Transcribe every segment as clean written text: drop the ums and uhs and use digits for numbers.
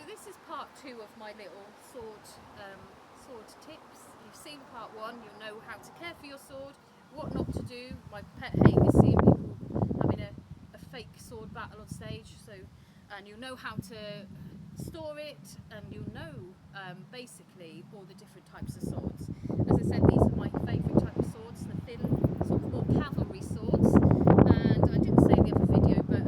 this is part 2 of my little sword tips. You've seen part 1, you'll know how to care for your sword, what not to do. My pet hate is seeing people having a fake sword battle on stage, and you'll know how to store it, and you'll know basically all the different types of swords. As I said, these are my favourite type of swords, the thin sort of more cavalry swords, and I didn't say in the other video, but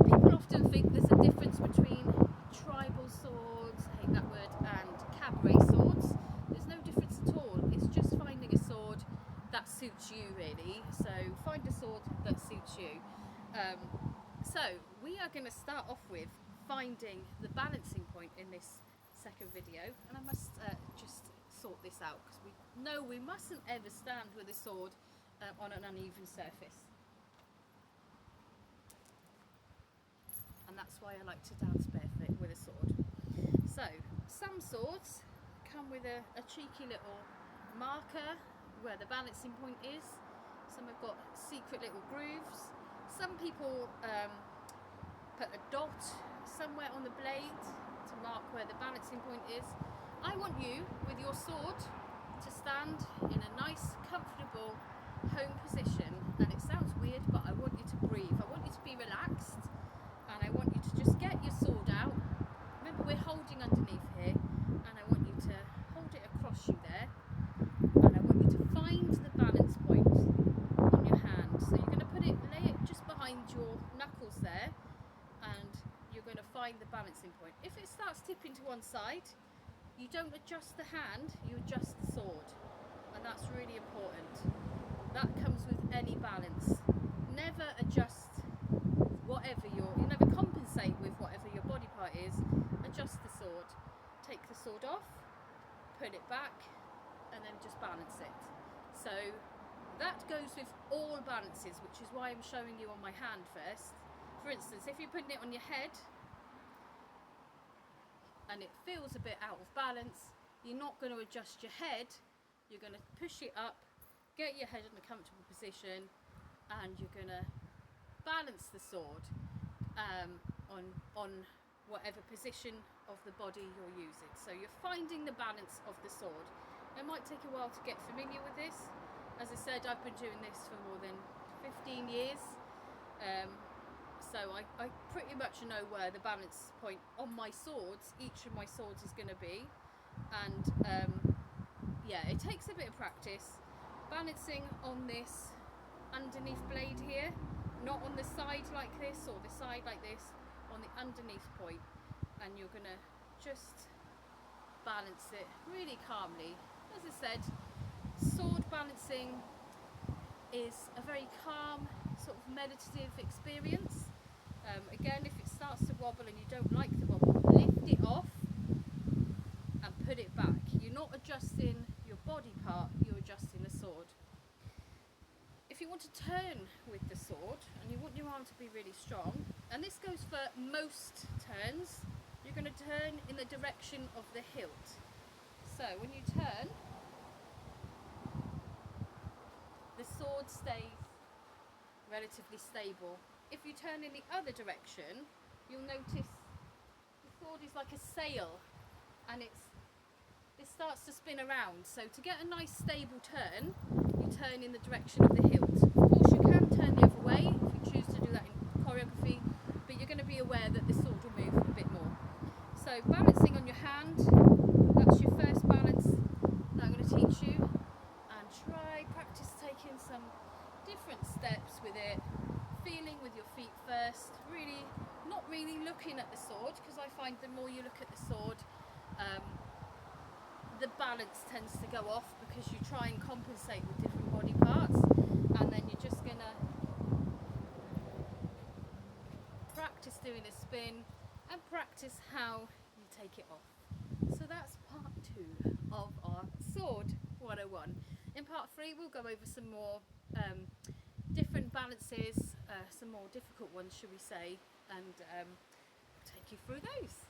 people often think there's a difference between tribal swords, I hate that word, and cabaret swords. There's no difference at all. It's just finding a sword that suits you, really. So find a sword that suits you. So we are going to start off with finding the balancing point in this second video, and I must just sort this out, because we know we mustn't ever stand with a sword on an uneven surface. And that's why I like to dance barefoot with a sword. So some swords come with a cheeky little marker where the balancing point is. Some have got secret little grooves. Some people put a dot somewhere on the blade to mark where the balancing point is. I want you, with your sword, to stand in a nice, comfortable home position, and it sounds weird, but I want you to breathe. I want you to be relaxed, and I want you to just get your sword out. Remember, we're holding underneath here, and I want you to hold it across you there, and I want you to find the balance point on your hand. So you're going to lay it just behind your knuckles there, and you're going to find the balancing point. If it starts tipping to one side, you don't adjust the hand, you adjust the sword, and that's really important. That comes with any balance. Never adjust you never compensate with whatever your body part is. Adjust the sword. Take the sword off, put it back, and then just balance it. So that goes with all balances, which is why I'm showing you on my hand first. For instance, if you're putting it on your head and it feels a bit out of balance, you're not going to adjust your head. You're going to push it up, get your head in a comfortable position, and you're going to balance the sword on whatever position of the body you're using. So you're finding the balance of the sword. It might take a while to get familiar with this. As I said, I've been doing this for more than 15 years. So I pretty much know where the balance point on my swords, each of my swords, is going to be. And yeah, it takes a bit of practice. Balancing on this underneath blade here, not on the side like this or the side like this, on the underneath point. And you're going to just balance it really calmly. As I said, sword balancing is a very calm, sort of meditative experience. Again, if it starts to wobble and you don't like the wobble, lift it off and put it back. You're not adjusting your body part, you're adjusting the sword. If you want to turn with the sword and you want your arm to be really strong, and this goes for most turns, you're going to turn in the direction of the hilt. So when you turn, the sword stays relatively stable. If you turn in the other direction, you'll notice the sword is like a sail, and it starts to spin around. So to get a nice stable turn, you turn in the direction of the hilt. Of course, you can turn the other way if you choose to do that in choreography, but you're going to be aware that the sword will move a bit more. So balancing on your hand, that's your first balance that I'm going to teach you, and practice taking some different steps with it, feeling with your feet first, really not really looking at the sword, because I find the more you look at the sword, the balance tends to go off, because you try and compensate with different body parts, and then you're just gonna practice doing a spin and practice how you take it off. So that's part 2 of our sword 101. In part 3 we'll go over some more different balances, some more difficult ones, should we say, and take you through those.